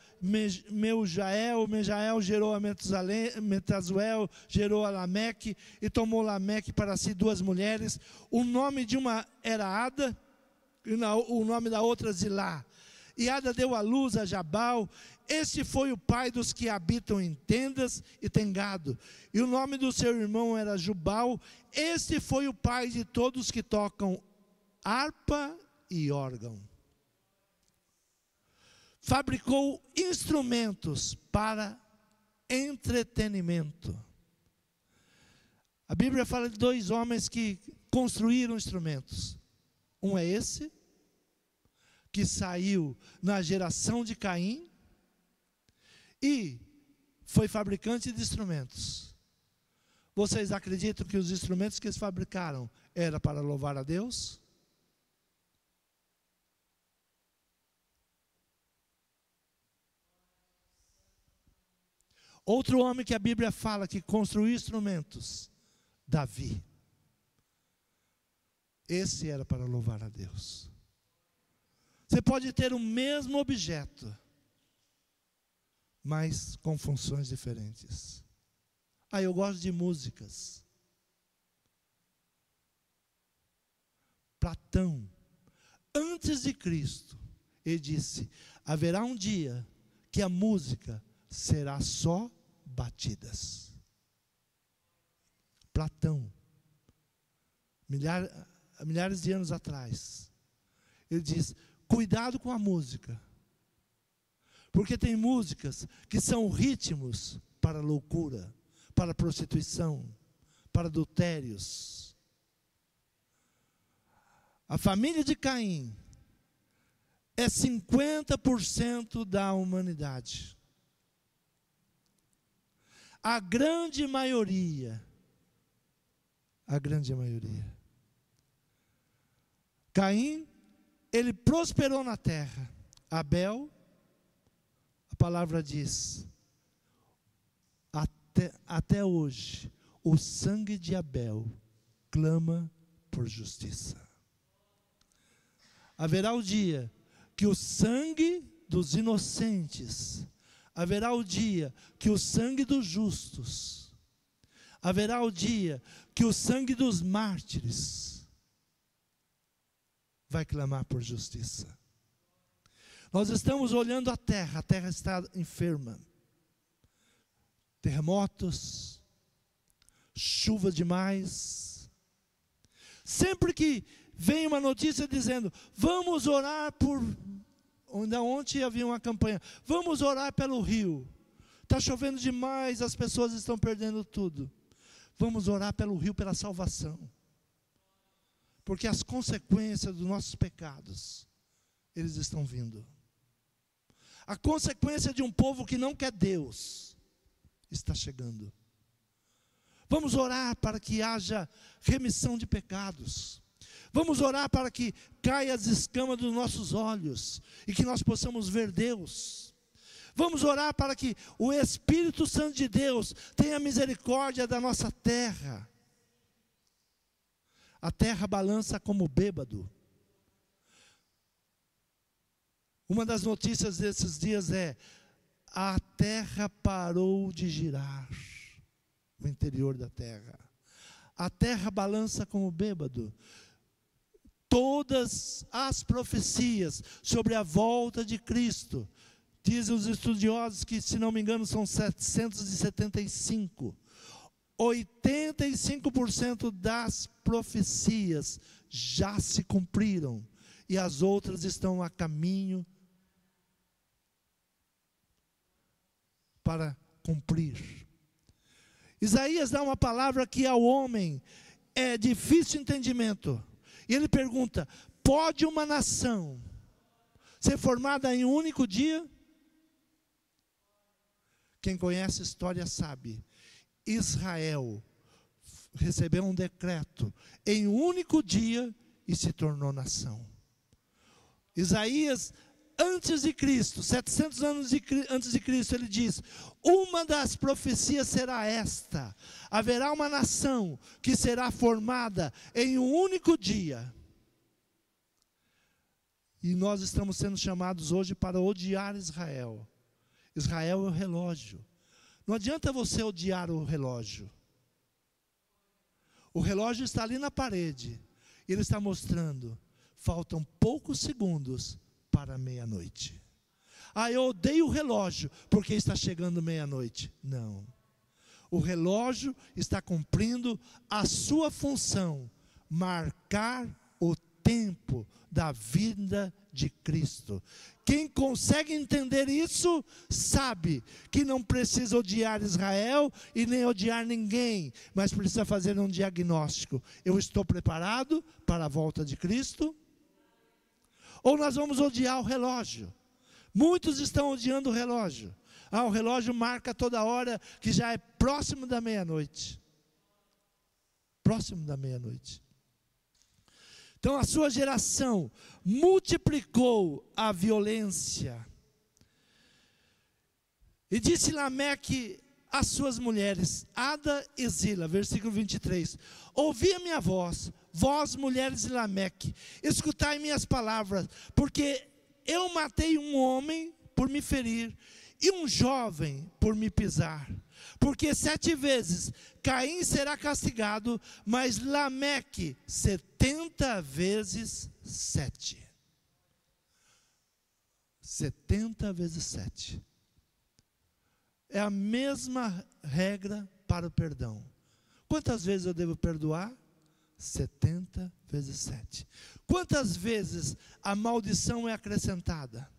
Meujael, Mejael gerou a Metazuel, gerou a Lameque, e tomou Lameque para si 2 mulheres. O nome de uma era Ada, e o nome da outra Zilá. E Ada deu à luz a Jabal. Este foi o pai dos que habitam em tendas e tem gado. E o nome do seu irmão era Jubal. Este foi o pai de todos que tocam harpa e órgão. Fabricou instrumentos para entretenimento. A Bíblia fala de 2 homens que construíram instrumentos. Um é esse, que saiu na geração de Caim e foi fabricante de instrumentos. Vocês acreditam que os instrumentos que eles fabricaram era para louvar a Deus? Outro homem que a Bíblia fala que construiu instrumentos, Davi. Esse era para louvar a Deus. Você pode ter o mesmo objeto, mas com funções diferentes. Eu gosto de músicas. Platão, antes de Cristo, ele disse: haverá um dia que a música será só batidas. Platão, milhares de anos atrás, ele diz: cuidado com a música, porque tem músicas que são ritmos para loucura, para prostituição, para adultérios. A família de Caim é 50% da humanidade. A grande maioria. Caim, ele prosperou na terra. Abel, a palavra diz, até hoje, o sangue de Abel clama por justiça. Haverá o dia que o sangue dos inocentes, haverá o dia que o sangue dos justos, haverá o dia que o sangue dos mártires vai clamar por justiça. Nós estamos olhando a terra está enferma. Terremotos, chuva demais. Sempre que vem uma notícia dizendo, vamos orar por... Ontem havia uma campanha, vamos orar pelo rio. Está chovendo demais, as pessoas estão perdendo tudo. Vamos orar pelo rio, pela salvação. Porque as consequências dos nossos pecados, eles estão vindo. A consequência de um povo que não quer Deus, está chegando. Vamos orar para que haja remissão de pecados. Vamos orar para que caia as escamas dos nossos olhos e que nós possamos ver Deus. Vamos orar para que o Espírito Santo de Deus tenha misericórdia da nossa terra. A terra balança como bêbado. Uma das notícias desses dias é: a terra parou de girar. O interior da terra. A terra balança como bêbado. Todas as profecias sobre a volta de Cristo, dizem os estudiosos que, se não me engano, são 775. 85% das profecias já se cumpriram. E as outras estão a caminho para cumprir. Isaías dá uma palavra que ao homem é difícil entendimento. E ele pergunta: pode uma nação ser formada em um único dia? Quem conhece a história sabe. Israel recebeu um decreto em um único dia e se tornou nação. Isaías, antes de Cristo, 700 anos antes de Cristo, ele diz: uma das profecias será esta: haverá uma nação que será formada em um único dia. E nós estamos sendo chamados hoje para odiar Israel. Israel é o relógio. Não adianta você odiar o relógio. O relógio está ali na parede. Ele está mostrando: faltam poucos segundos para meia-noite. Ah, eu odeio o relógio porque está chegando meia-noite. Não. O relógio está cumprindo a sua função: marcar o tempo da vinda de Cristo. Quem consegue entender isso, sabe que não precisa odiar Israel e nem odiar ninguém, mas precisa fazer um diagnóstico: eu estou preparado para a volta de Cristo? Ou nós vamos odiar o relógio? Muitos estão odiando o relógio. Ah, o relógio marca toda hora que já é próximo da meia-noite. Próximo da meia-noite. Então a sua geração multiplicou a violência. E disse Lameque às suas mulheres, Ada e Zila, versículo 23, ouvi a minha voz, vós mulheres de Lameque, escutai minhas palavras, porque eu matei um homem por me ferir, e um jovem por me pisar. Porque 7 vezes Caim será castigado, mas Lameque 70 vezes 7. 70 vezes 7. É a mesma regra para o perdão. Quantas vezes eu devo perdoar? 70 vezes 7. Quantas vezes a maldição é acrescentada?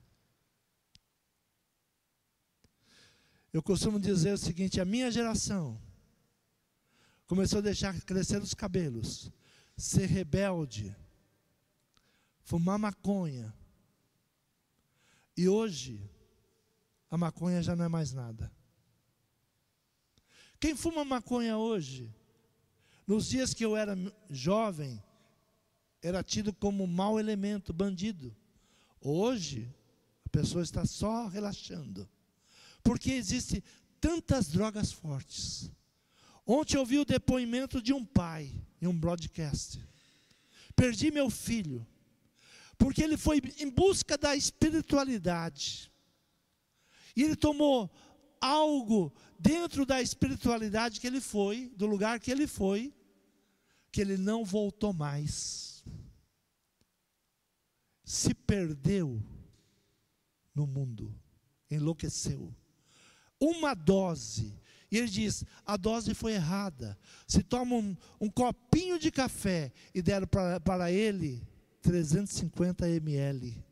Eu costumo dizer o seguinte: a minha geração começou a deixar crescer os cabelos, ser rebelde, fumar maconha, E hoje, a maconha já não é mais nada. Quem fuma maconha hoje, nos dias que eu era jovem, era tido como mau elemento, bandido. Hoje, a pessoa está só relaxando. Porque existem tantas drogas fortes. Ontem eu vi o depoimento de um pai, em um broadcast. Perdi meu filho, porque ele foi em busca da espiritualidade. E ele tomou algo dentro da espiritualidade que ele foi, do lugar que ele foi, que ele não voltou mais. Se perdeu no mundo, enlouqueceu. Uma dose, e ele diz, a dose foi errada. Se toma um copinho de café e deram para ele 350 ml.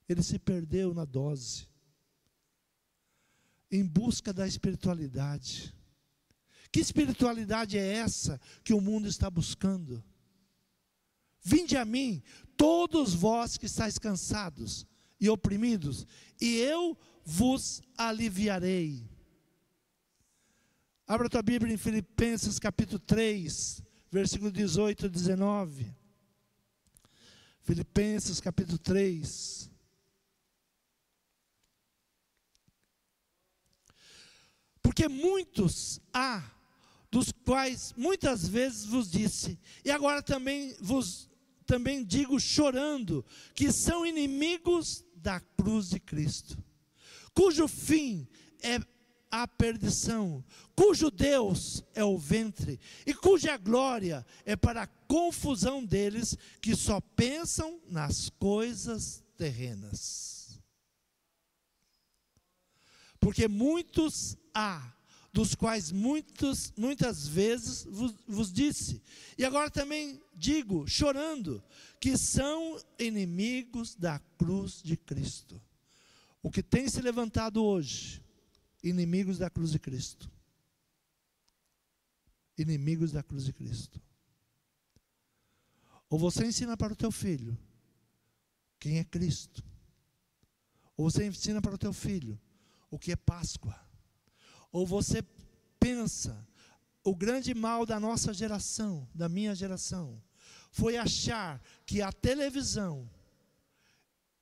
Ele se perdeu na dose. Em busca da espiritualidade. Que espiritualidade é essa que o mundo está buscando? Vinde a mim, todos vós que estáis cansados e oprimidos, e eu vos aliviarei. Abra a tua Bíblia em Filipenses capítulo 3, versículo 18 e 19. Filipenses capítulo 3. Porque muitos há, dos quais muitas vezes vos disse, e agora também digo chorando, que são inimigos da cruz de Cristo, cujo fim é a perdição, cujo Deus é o ventre, e cuja glória é para a confusão deles que só pensam nas coisas terrenas. Porque muitos há, dos quais muitas vezes vos disse, e agora também digo, chorando, que são inimigos da cruz de Cristo. O que tem se levantado hoje, inimigos da cruz de Cristo. Inimigos da cruz de Cristo. Ou você ensina para o teu filho quem é Cristo, ou você ensina para o teu filho o que é Páscoa. Ou você pensa, o grande mal da nossa geração, da minha geração, foi achar que a televisão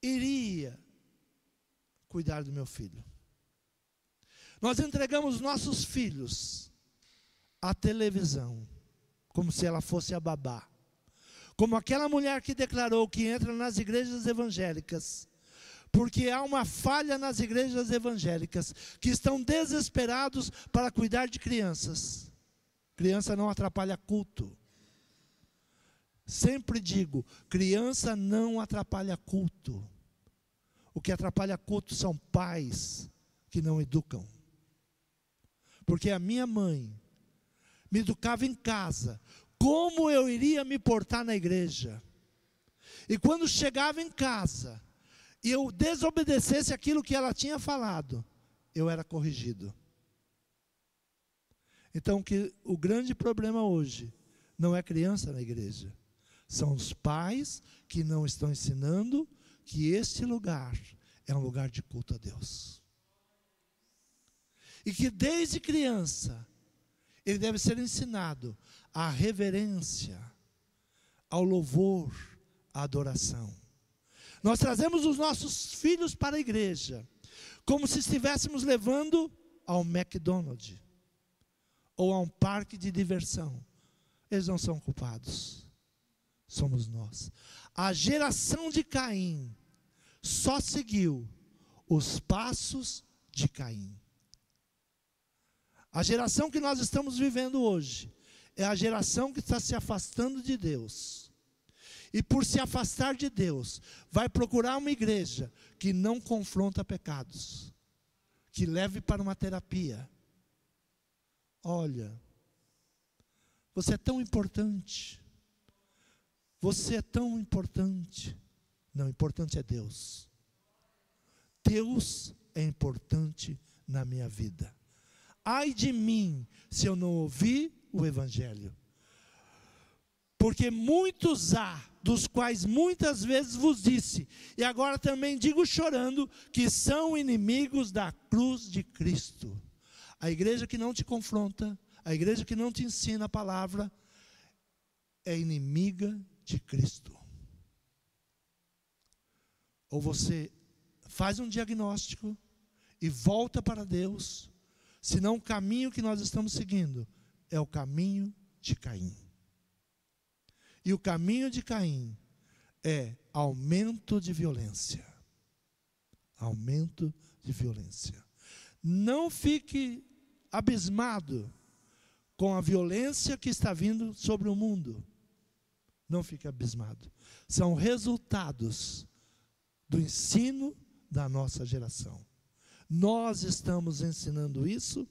iria cuidar do meu filho. Nós entregamos nossos filhos à televisão, como se ela fosse a babá. Como aquela mulher que declarou que entra nas igrejas evangélicas, porque há uma falha nas igrejas evangélicas, que estão desesperados para cuidar de crianças. Criança não atrapalha culto. Sempre digo, criança não atrapalha culto. O que atrapalha culto são pais que não educam. Porque a minha mãe me educava em casa, como eu iria me portar na igreja. E quando chegava em casa, e eu desobedecesse aquilo que ela tinha falado, eu era corrigido. Então, o grande problema hoje não é criança na igreja, são os pais que não estão ensinando que este lugar é um lugar de culto a Deus. E que desde criança, ele deve ser ensinado à reverência, ao louvor, à adoração. Nós trazemos os nossos filhos para a igreja, como se estivéssemos levando ao McDonald's, ou a um parque de diversão. Eles não são culpados, somos nós. A geração de Caim só seguiu os passos de Caim. A geração que nós estamos vivendo hoje, é a geração que está se afastando de Deus. E por se afastar de Deus, vai procurar uma igreja que não confronta pecados, que leve para uma terapia. Olha, você é tão importante. Você é tão importante. Não, importante é Deus. Deus é importante na minha vida. Ai de mim, se eu não ouvir o Evangelho. Porque muitos há dos quais muitas vezes vos disse, e agora também digo chorando, que são inimigos da cruz de Cristo. A igreja que não te confronta, a igreja que não te ensina a palavra, é inimiga de Cristo. Ou você faz um diagnóstico e volta para Deus, senão o caminho que nós estamos seguindo é o caminho de Caim. E o caminho de Caim é aumento de violência. Aumento de violência. Não fique abismado com a violência que está vindo sobre o mundo. Não fique abismado. São resultados do ensino da nossa geração. Nós estamos ensinando isso,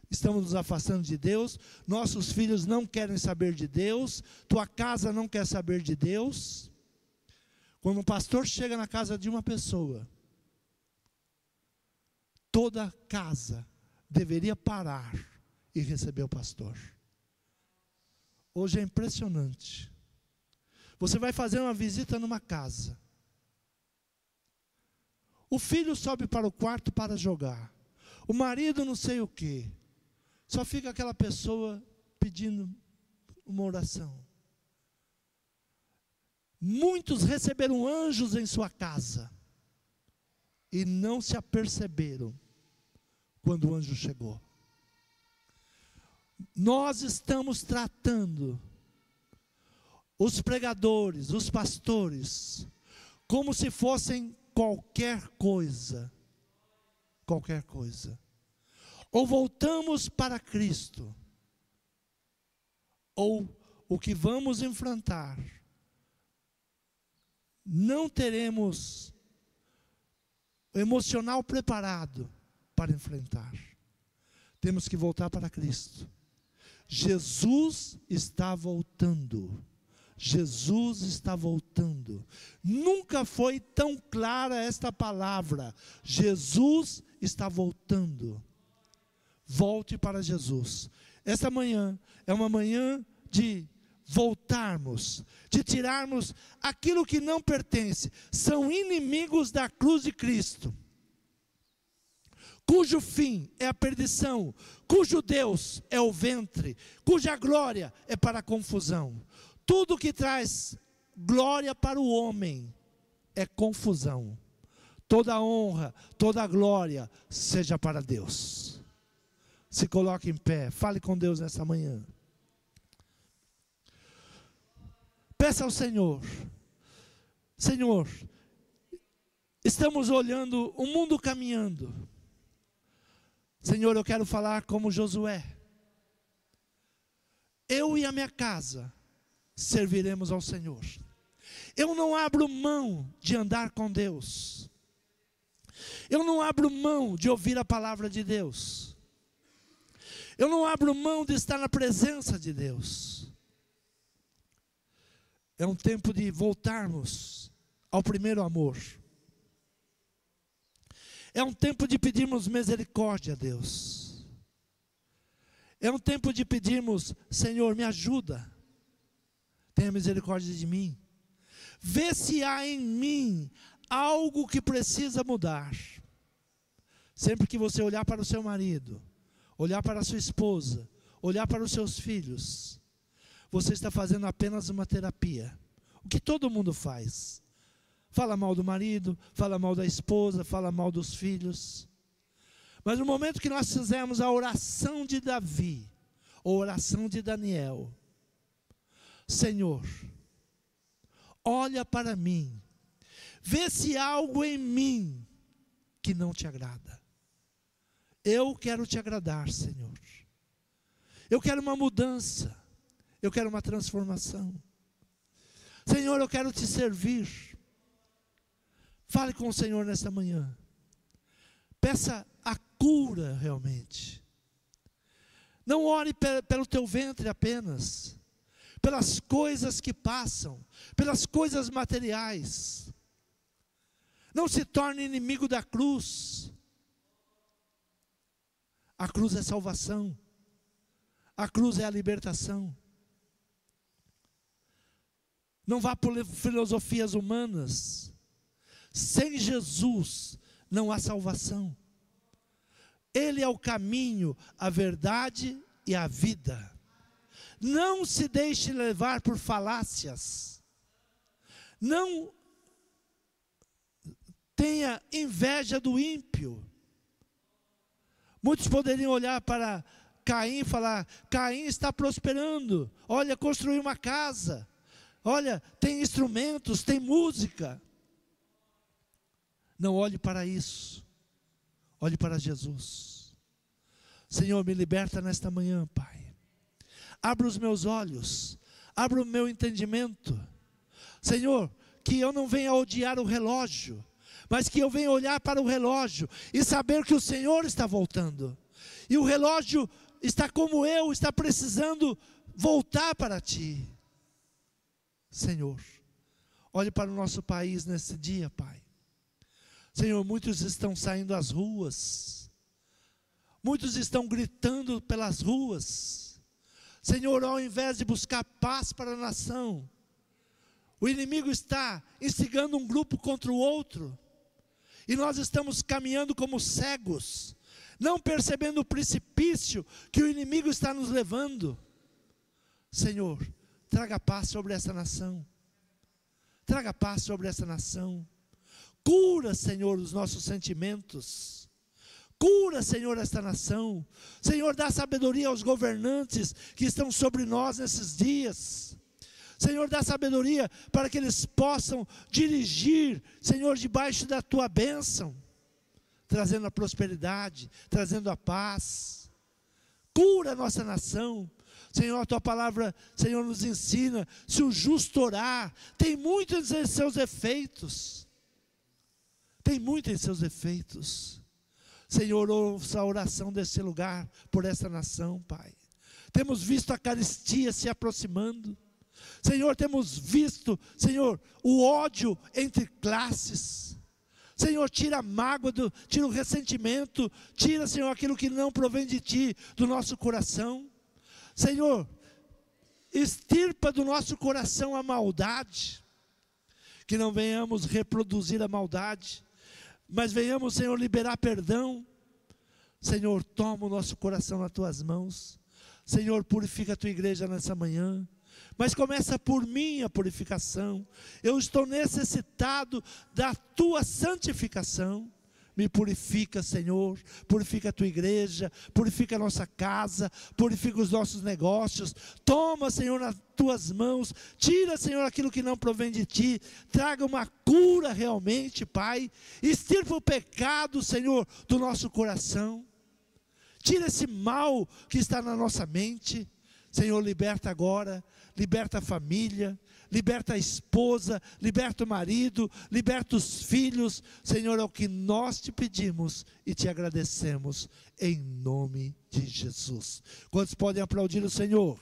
estamos nos afastando de Deus, nossos filhos não querem saber de Deus, tua casa não quer saber de Deus. Quando um pastor chega na casa de uma pessoa, toda casa deveria parar e receber o pastor. Hoje é impressionante. Você vai fazer uma visita numa casa. O filho sobe para o quarto para jogar. O marido não sei o quê. Só fica aquela pessoa pedindo uma oração. Muitos receberam anjos em sua casa e não se aperceberam quando o anjo chegou. Nós estamos tratando os pregadores, os pastores, como se fossem qualquer coisa. Qualquer coisa. Ou voltamos para Cristo, ou o que vamos enfrentar, não teremos o emocional preparado para enfrentar. Temos que voltar para Cristo. Jesus está voltando. Jesus está voltando. Nunca foi tão clara esta palavra. Jesus está voltando. Volte para Jesus. Esta manhã é uma manhã de voltarmos, de tirarmos aquilo que não pertence. São inimigos da cruz de Cristo, cujo fim é a perdição, cujo Deus é o ventre, cuja glória é para a confusão. Tudo que traz glória para o homem é confusão. Toda honra, toda glória seja para Deus. Se coloque em pé, fale com Deus nessa manhã. Peça ao Senhor. Senhor, estamos olhando o mundo caminhando. Senhor, eu quero falar como Josué. Eu e a minha casa serviremos ao Senhor. Eu não abro mão de andar com Deus. Eu não abro mão de ouvir a palavra de Deus. Eu não abro mão de estar na presença de Deus. É um tempo de voltarmos ao primeiro amor. É um tempo de pedirmos misericórdia a Deus. É um tempo de pedirmos, Senhor, me ajuda. Tenha misericórdia de mim. Vê se há em mim algo que precisa mudar. Sempre que você olhar para o seu marido, olhar para a sua esposa, olhar para os seus filhos, você está fazendo apenas uma terapia. O que todo mundo faz. Fala mal do marido, fala mal da esposa, fala mal dos filhos. Mas no momento que nós fizermos a oração de Davi, ou oração de Daniel, Senhor, olha para mim, vê se há algo em mim que não te agrada. Eu quero te agradar, Senhor. Eu quero uma mudança. Eu quero uma transformação. Senhor, eu quero te servir. Fale com o Senhor nesta manhã. Peça a cura realmente. Não ore pelo teu ventre apenas, pelas coisas que passam, pelas coisas materiais. Não se torne inimigo da cruz. A cruz é salvação. A cruz é a libertação. Não vá por filosofias humanas. Sem Jesus não há salvação. Ele é o caminho, a verdade e a vida. Não se deixe levar por falácias. Não tenha inveja do ímpio. Muitos poderiam olhar para Caim e falar: Caim está prosperando. Olha, construiu uma casa. Olha, tem instrumentos, tem música. Não olhe para isso. Olhe para Jesus. Senhor, me liberta nesta manhã, Pai. Abra os meus olhos. Abra o meu entendimento. Senhor, que eu não venha odiar o relógio, mas que eu venha olhar para o relógio e saber que o Senhor está voltando. E o relógio está como eu, está precisando voltar para Ti. Senhor, olhe para o nosso país nesse dia, Pai. Senhor, muitos estão saindo às ruas. Muitos estão gritando pelas ruas. Senhor, ao invés de buscar paz para a nação, o inimigo está instigando um grupo contra o outro. E nós estamos caminhando como cegos, não percebendo o precipício que o inimigo está nos levando. Senhor, traga paz sobre essa nação. Traga paz sobre essa nação. Cura, Senhor, os nossos sentimentos. Cura, Senhor, esta nação. Senhor, dá sabedoria aos governantes que estão sobre nós nesses dias. Senhor, dá sabedoria para que eles possam dirigir, Senhor, debaixo da Tua bênção, trazendo a prosperidade, trazendo a paz. Cura a nossa nação. Senhor, a Tua palavra, Senhor, nos ensina, se o justo orar, tem muito em seus efeitos. Tem muito em seus efeitos. Senhor, ouça a oração desse lugar, por essa nação, Pai. Temos visto a carestia se aproximando. Senhor, temos visto, Senhor, o ódio entre classes. Senhor, tira a mágoa, tira o ressentimento, tira, Senhor, aquilo que não provém de Ti, do nosso coração. Senhor, extirpa do nosso coração a maldade, que não venhamos reproduzir a maldade, mas venhamos, Senhor, liberar perdão. Senhor, toma o nosso coração nas Tuas mãos. Senhor, purifica a Tua igreja nessa manhã. Mas começa por mim a purificação. Eu estou necessitado da Tua santificação. Me purifica, Senhor, purifica a Tua igreja, purifica a nossa casa, purifica os nossos negócios. Toma, Senhor, nas Tuas mãos, tira, Senhor, aquilo que não provém de Ti, traga uma cura realmente, Pai. Extirpa o pecado, Senhor, do nosso coração. Tira esse mal que está na nossa mente. Senhor, liberta agora, liberta a família, liberta a esposa, liberta o marido, liberta os filhos. Senhor, é o que nós Te pedimos e Te agradecemos, em nome de Jesus. Quantos podem aplaudir o Senhor?